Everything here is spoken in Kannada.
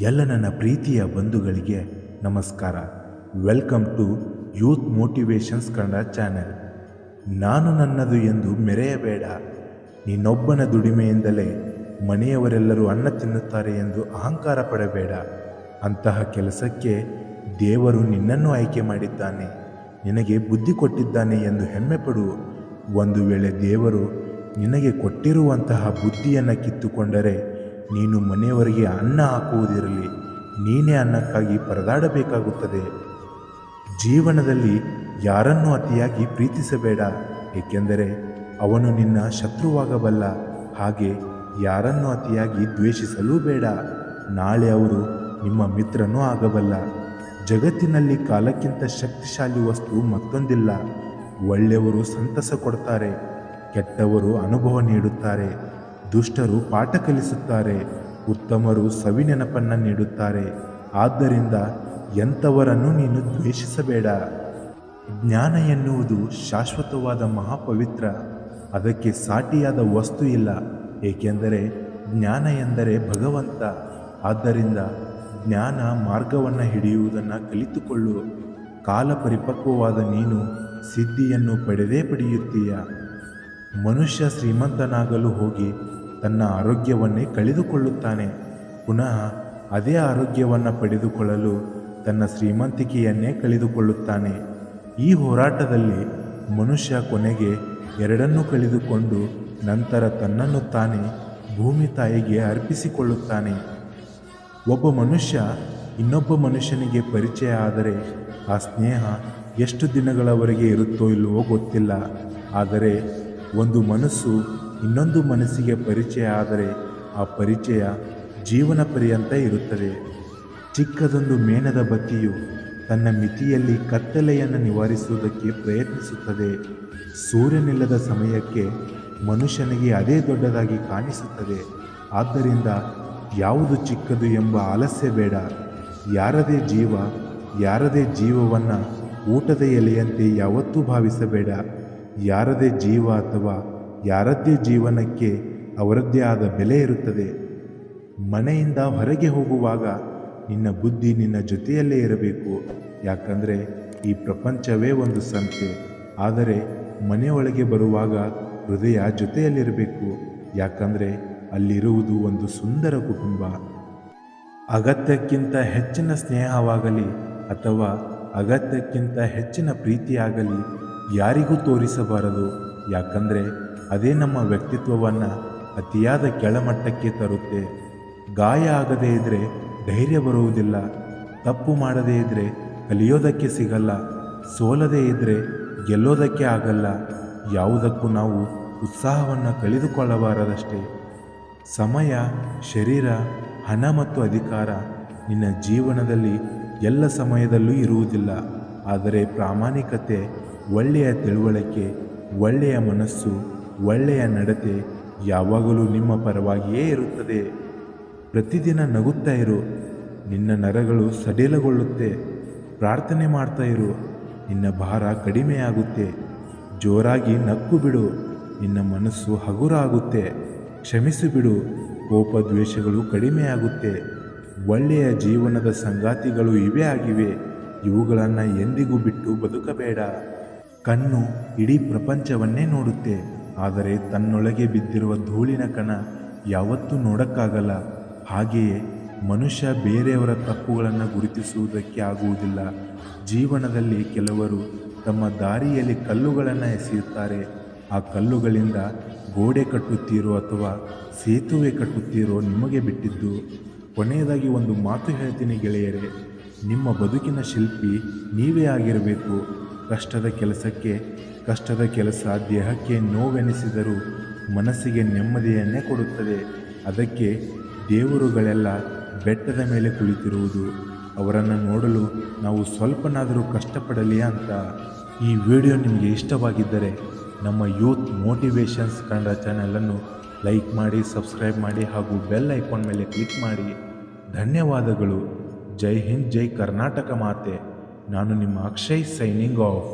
ಎಲ್ಲ ನನ್ನ ಪ್ರೀತಿಯ ಬಂಧುಗಳಿಗೆ ನಮಸ್ಕಾರ. Welcome to youth motivations Kannada channel. ನಾನು ನನ್ನದು ಎಂದು ಮೆರೆಯಬೇಡ. ನೀನೊಬ್ಬನ ದುಡಿಮೆಯಿಂದಲೇ ಮನೆಯವರೆಲ್ಲರೂ ಅನ್ನ ತಿನ್ನುತ್ತಾರೆ ಎಂದು ಅಹಂಕಾರ ಪಡಬೇಡ. ಅಂತಹ ಕೆಲಸಕ್ಕೆ ದೇವರು ನಿನ್ನನ್ನು ಆಯ್ಕೆ ಮಾಡಿದ್ದಾನೆ, ನಿನಗೆ ಬುದ್ಧಿ ಕೊಟ್ಟಿದ್ದಾನೆ ಎಂದು ಹೆಮ್ಮೆ ಪಡು. ಒಂದು ವೇಳೆ ದೇವರು ನಿನಗೆ ಕೊಟ್ಟಿರುವಂತಹ ಬುದ್ಧಿಯನ್ನು ಕಿತ್ತುಕೊಂಡರೆ ನೀನು ಮನೆಯವರಿಗೆ ಅನ್ನ ಹಾಕುವುದಿರಲಿ, ನೀನೇ ಅನ್ನಕ್ಕಾಗಿ ಪರದಾಡಬೇಕಾಗುತ್ತದೆ. ಜೀವನದಲ್ಲಿ ಯಾರನ್ನೂ ಅತಿಯಾಗಿ ಪ್ರೀತಿಸಬೇಡ, ಏಕೆಂದರೆ ಅವನು ನಿನ್ನ ಶತ್ರುವಾಗಬಲ್ಲ. ಹಾಗೆ ಯಾರನ್ನೂ ಅತಿಯಾಗಿ ದ್ವೇಷಿಸಲೂ ಬೇಡ, ನಾಳೆ ಅವರು ನಿಮ್ಮ ಮಿತ್ರನೂ ಆಗಬಲ್ಲ. ಜಗತ್ತಿನಲ್ಲಿ ಕಾಲಕ್ಕಿಂತ ಶಕ್ತಿಶಾಲಿ ವಸ್ತು ಮತ್ತೊಂದಿಲ್ಲ. ಒಳ್ಳೆಯವರು ಸಂತಸ ಕೊಡ್ತಾರೆ, ಕೆಟ್ಟವರು ಅನುಭವ ನೀಡುತ್ತಾರೆ. ದುಷ್ಟರು ಪಾಠ ಕಲಿಸುತ್ತಾರೆ, ಉತ್ತಮರು ಸವಿನೆನಪನ್ನು ನೀಡುತ್ತಾರೆ. ಆದ್ದರಿಂದ ಎಂಥವರನ್ನು ನೀನು ದ್ವೇಷಿಸಬೇಡ. ಜ್ಞಾನ ಎನ್ನುವುದು ಶಾಶ್ವತವಾದ ಮಹಾಪವಿತ್ರ, ಅದಕ್ಕೆ ಸಾಟಿಯಾದ ವಸ್ತು ಇಲ್ಲ, ಏಕೆಂದರೆ ಜ್ಞಾನ ಎಂದರೆ ಭಗವಂತ. ಆದ್ದರಿಂದ ಜ್ಞಾನ ಮಾರ್ಗವನ್ನು ಹಿಡಿಯುವುದನ್ನು ಕಲಿತುಕೊಳ್ಳು. ಕಾಲ ಪರಿಪಕ್ವವಾದ ನೀನು ಸಿದ್ಧಿಯನ್ನು ಪಡೆದೇ ಪಡೆಯುತ್ತೀಯ. ಮನುಷ್ಯ ಶ್ರೀಮಂತನಾಗಲು ಹೋಗಿ ತನ್ನ ಆರೋಗ್ಯವನ್ನೇ ಕಳೆದುಕೊಳ್ಳುತ್ತಾನೆ, ಪುನಃ ಅದೇ ಆರೋಗ್ಯವನ್ನು ಪಡೆದುಕೊಳ್ಳಲು ತನ್ನ ಶ್ರೀಮಂತಿಕೆಯನ್ನೇ ಕಳೆದುಕೊಳ್ಳುತ್ತಾನೆ. ಈ ಹೋರಾಟದಲ್ಲಿ ಮನುಷ್ಯ ಕೊನೆಗೆ ಎರಡನ್ನೂ ಕಳೆದುಕೊಂಡು ನಂತರ ತನ್ನನ್ನು ತಾನೇ ಭೂಮಿ ತಾಯಿಗೆ ಅರ್ಪಿಸಿಕೊಳ್ಳುತ್ತಾನೆ. ಒಬ್ಬ ಮನುಷ್ಯ ಇನ್ನೊಬ್ಬ ಮನುಷ್ಯನಿಗೆ ಪರಿಚಯ ಆದರೆ ಆ ಸ್ನೇಹ ಎಷ್ಟು ದಿನಗಳವರೆಗೆ ಇರುತ್ತೋ ಇಲ್ಲವೋ ಗೊತ್ತಿಲ್ಲ. ಆದರೆ ಒಂದು ಮನಸ್ಸು ಇನ್ನೊಂದು ಮನಸ್ಸಿಗೆ ಪರಿಚಯ ಆದರೆ ಆ ಪರಿಚಯ ಜೀವನ ಪರ್ಯಂತ ಇರುತ್ತದೆ. ಚಿಕ್ಕದೊಂದು ಮೇಣದ ಬತ್ತಿಯು ತನ್ನ ಮಿತಿಯಲ್ಲಿ ಕತ್ತಲೆಯನ್ನು ನಿವಾರಿಸುವುದಕ್ಕೆ ಪ್ರಯತ್ನಿಸುತ್ತದೆ. ಸೂರ್ಯನಿಲ್ಲದ ಸಮಯಕ್ಕೆ ಮನುಷ್ಯನಿಗೆ ಅದೇ ದೊಡ್ಡದಾಗಿ ಕಾಣಿಸುತ್ತದೆ. ಆದ್ದರಿಂದ ಯಾವುದು ಚಿಕ್ಕದು ಎಂಬ ಆಲಸ್ಯ ಬೇಡ. ಯಾರದೇ ಜೀವವನ್ನು ಊಟದ ಎಲೆಯಂತೆ ಯಾವತ್ತೂ ಭಾವಿಸಬೇಡ. ಯಾರದೇ ಜೀವ ಅಥವಾ ಯಾರದ್ದೇ ಜೀವನಕ್ಕೆ ಅವರದ್ದೇ ಆದ ಬೆಲೆ ಇರುತ್ತದೆ. ಮನೆಯಿಂದ ಹೊರಗೆ ಹೋಗುವಾಗ ನಿನ್ನ ಬುದ್ಧಿ ನಿನ್ನ ಜೊತೆಯಲ್ಲೇ ಇರಬೇಕು, ಯಾಕಂದರೆ ಈ ಪ್ರಪಂಚವೇ ಒಂದು ಸಂತೆ. ಆದರೆ ಮನೆಯೊಳಗೆ ಬರುವಾಗ ಹೃದಯ ಜೊತೆಯಲ್ಲಿರಬೇಕು, ಯಾಕಂದರೆ ಅಲ್ಲಿರುವುದು ಒಂದು ಸುಂದರ ಕುಟುಂಬ. ಅಗತ್ಯಕ್ಕಿಂತ ಹೆಚ್ಚಿನ ಸ್ನೇಹವಾಗಲಿ ಅಥವಾ ಅಗತ್ಯಕ್ಕಿಂತ ಹೆಚ್ಚಿನ ಪ್ರೀತಿಯಾಗಲಿ ಯಾರಿಗೂ ತೋರಿಸಬಾರದು, ಯಾಕಂದರೆ ಅದೇ ನಮ್ಮ ವ್ಯಕ್ತಿತ್ವವನ್ನು ಅತಿಯಾದ ಕೆಳಮಟ್ಟಕ್ಕೆ ತರುತ್ತೆ. ಗಾಯ ಆಗದೇ ಇದ್ದರೆ ಧೈರ್ಯ ಬರುವುದಿಲ್ಲ, ತಪ್ಪು ಮಾಡದೇ ಇದ್ದರೆ ಕಲಿಯೋದಕ್ಕೆ ಸಿಗಲ್ಲ, ಸೋಲದೇ ಇದ್ದರೆ ಗೆಲ್ಲೋದಕ್ಕೆ ಆಗಲ್ಲ. ಯಾವುದಕ್ಕೂ ನಾವು ಉತ್ಸಾಹವನ್ನು ಕಳೆದುಕೊಳ್ಳಬಾರದಷ್ಟೇ. ಸಮಯ, ಶರೀರ, ಹಣ ಮತ್ತು ಅಧಿಕಾರ ನಿನ್ನ ಜೀವನದಲ್ಲಿ ಎಲ್ಲ ಸಮಯದಲ್ಲೂ ಇರುವುದಿಲ್ಲ. ಆದರೆ ಪ್ರಾಮಾಣಿಕತೆ, ಒಳ್ಳೆಯ ತಿಳುವಳಿಕೆ, ಒಳ್ಳೆಯ ಮನಸ್ಸು, ಒಳ್ಳೆಯ ನಡತೆ ಯಾವಾಗಲೂ ನಿಮ್ಮ ಪರವಾಗಿಯೇ ಇರುತ್ತದೆ. ಪ್ರತಿದಿನ ನಗುತ್ತಾ ಇರು, ನಿನ್ನ ನರಗಳು ಸಡಿಲಗೊಳ್ಳುತ್ತೆ. ಪ್ರಾರ್ಥನೆ ಮಾಡ್ತಾ ಇರು, ನಿನ್ನ ಭಾರ ಕಡಿಮೆಯಾಗುತ್ತೆ. ಜೋರಾಗಿ ನಕ್ಕು ಬಿಡು, ನಿನ್ನ ಮನಸ್ಸು ಹಗುರ ಆಗುತ್ತೆ. ಕ್ಷಮಿಸಿಬಿಡು, ಕೋಪ ದ್ವೇಷಗಳು ಕಡಿಮೆಯಾಗುತ್ತೆ. ಒಳ್ಳೆಯ ಜೀವನದ ಸಂಗಾತಿಗಳು ಇವೇ ಆಗಿವೆ. ಇವುಗಳನ್ನು ಎಂದಿಗೂ ಬಿಟ್ಟು ಬದುಕಬೇಡ. ಕಣ್ಣು ಇಡೀ ಪ್ರಪಂಚವನ್ನೇ ನೋಡುತ್ತೆ, ಆದರೆ ತನ್ನೊಳಗೆ ಬಿದ್ದಿರುವ ಧೂಳಿನ ಕಣ ಯಾವತ್ತೂ ನೋಡೋಕ್ಕಾಗಲ್ಲ. ಹಾಗೆಯೇ ಮನುಷ್ಯ ಬೇರೆಯವರ ತಪ್ಪುಗಳನ್ನು ಗುರುತಿಸುವುದಕ್ಕೆ ಆಗುವುದಿಲ್ಲ. ಜೀವನದಲ್ಲಿ ಕೆಲವರು ತಮ್ಮ ದಾರಿಯಲ್ಲಿ ಕಲ್ಲುಗಳನ್ನು ಎಸೆಯುತ್ತಾರೆ. ಆ ಕಲ್ಲುಗಳಿಂದ ಗೋಡೆ ಕಟ್ಟುತ್ತೀರೋ ಅಥವಾ ಸೇತುವೆ ಕಟ್ಟುತ್ತೀರೋ ನಿಮಗೆ ಬಿಟ್ಟಿದ್ದು. ಕೊನೆಯದಾಗಿ ಒಂದು ಮಾತು ಹೇಳ್ತೀನಿ ಗೆಳೆಯರೇ, ನಿಮ್ಮ ಬದುಕಿನ ಶಿಲ್ಪಿ ನೀವೇ ಆಗಿರಬೇಕು. ಕಷ್ಟದ ಕೆಲಸ ದೇಹಕ್ಕೆ ನೋವೆನಿಸಿದರೂ ಮನಸ್ಸಿಗೆ ನೆಮ್ಮದಿಯನ್ನೇ ಕೊಡುತ್ತದೆ. ಅದಕ್ಕೆ ದೇವರುಗಳೆಲ್ಲ ಬೆಟ್ಟದ ಮೇಲೆ ಕುಳಿತಿರುವುದು, ಅವರನ್ನು ನೋಡಲು ನಾವು ಸ್ವಲ್ಪನಾದರೂ ಕಷ್ಟಪಡಲಿ ಅಂತ. ಈ ವಿಡಿಯೋ ನಿಮಗೆ ಇಷ್ಟವಾಗಿದ್ದರೆ ನಮ್ಮ ಯೂತ್ ಮೋಟಿವೇಶನ್ಸ್ ಕನ್ನಡ ಚಾನಲನ್ನು ಲೈಕ್ ಮಾಡಿ, ಸಬ್ಸ್ಕ್ರೈಬ್ ಮಾಡಿ ಹಾಗೂ ಬೆಲ್ ಐಕಾನ್ ಮೇಲೆ ಕ್ಲಿಕ್ ಮಾಡಿ. ಧನ್ಯವಾದಗಳು. ಜೈ ಹಿಂದ್, ಜೈ ಕರ್ನಾಟಕ ಮಾತೆ. ನಾನು ನಿಮ್ಮ ಅಕ್ಷಯ್, ಸೈನಿಂಗ್ ಆಫ್.